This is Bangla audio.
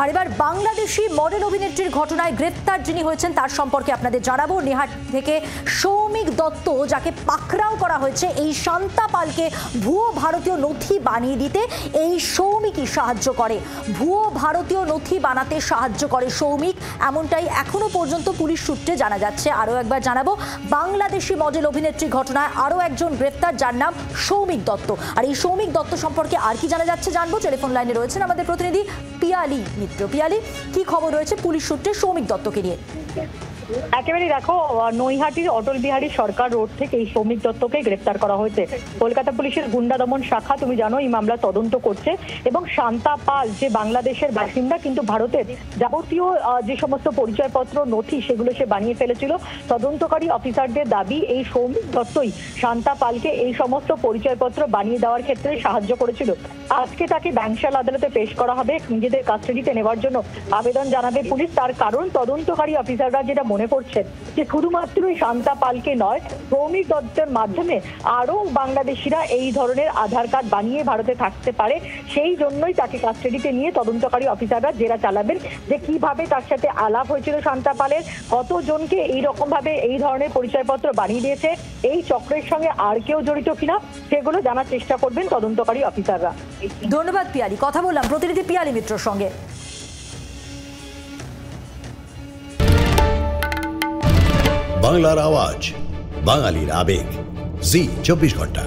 আর এবার বাংলাদেশি মডেল অভিনেত্রীর ঘটনায় গ্রেপ্তার যিনি হয়েছেন তার সম্পর্কে আপনাদের জানাবো। নেহাট থেকে সৌমিক দত্ত, যাকে পাকড়াও করা হয়েছে এই শান্তা পালকে ভুয়ো ভারতীয় নথি বানিয়ে দিতে এই সৌমিকই সাহায্য করে। ভুয়ো ভারতীয় নথি বানাতে সাহায্য করে সৌমিক, এমনটাই এখনো পর্যন্ত পুলিশ সূত্রে জানা যাচ্ছে। আরও একবার জানাবো, বাংলাদেশি মডেল অভিনেত্রী ঘটনায় আরও একজন গ্রেপ্তার, যার নাম সৌমিক দত্ত। আর এই সৌমিক দত্ত সম্পর্কে আর কি জানা যাচ্ছে জানবো। টেলিফোন লাইনে রয়েছেন আমাদের প্রতিনিধি পিয়ালি মিত্র। পিয়ালি, কি খবর রয়েছে পুলিশ সূত্রে সৌমিক দত্তকে নিয়ে? একেবারে দেখো, নৈহাটির অটল বিহারী সরকার রোড থেকে এই সৌমিক দত্তকে গ্রেপ্তার করা হয়েছে। কলকাতা পুলিশের গুন্ডা দমন শাখা, তুমি জানো, এই মামলা তদন্ত করছে। এবং শান্তা পাল যে বাংলাদেশের বাসিন্দা, কিন্তু ভারতের যাবতীয় যে সমস্ত পরিচয়পত্র নথি সেগুলো সে বানিয়ে ফেলেছিল। তদন্তকারী অফিসারদের দাবি এই সৌমিক দত্তই শান্তা পালকে এই সমস্ত পরিচয়পত্র বানিয়ে দেওয়ার ক্ষেত্রে সাহায্য করেছিল। আজকে তাকে ব্যাংশাল আদালতে পেশ করা হবে, নিজেদের কাস্টাডিতে নেওয়ার জন্য আবেদন জানাবে পুলিশ। তার কারণ, তদন্তকারী অফিসাররা যেটা মনে করছেন যে শুধুমাত্র শান্তা পালকে নয়, সৌমিক দত্তের মাধ্যমে আরো বাংলাদেশিরা এই ধরনের আধার কার্ড বানিয়ে ভারতে থাকতে পারে। সেই জন্যই তাকে কাস্টাডিতে নিয়ে তদন্তকারী অফিসাররা জেরা চালাবেন যে কিভাবে তার সাথে আলাপ হয়েছিল শান্তা পালের, কতজনকে এইরকম ভাবে এই ধরনের পরিচয়পত্র বানিয়ে দিয়েছে, এই চক্রের সঙ্গে আর কেউ জড়িত কিনা সেগুলো জানার চেষ্টা করবেন তদন্তকারী অফিসাররা। ধন্যবাদ পিয়ালি। কথা বললাম প্রতিনিধি পিয়ালি মিত্রর সঙ্গে। বাংলার আওয়াজ, বাঙালির আবেগ, জি 24 ঘন্টা।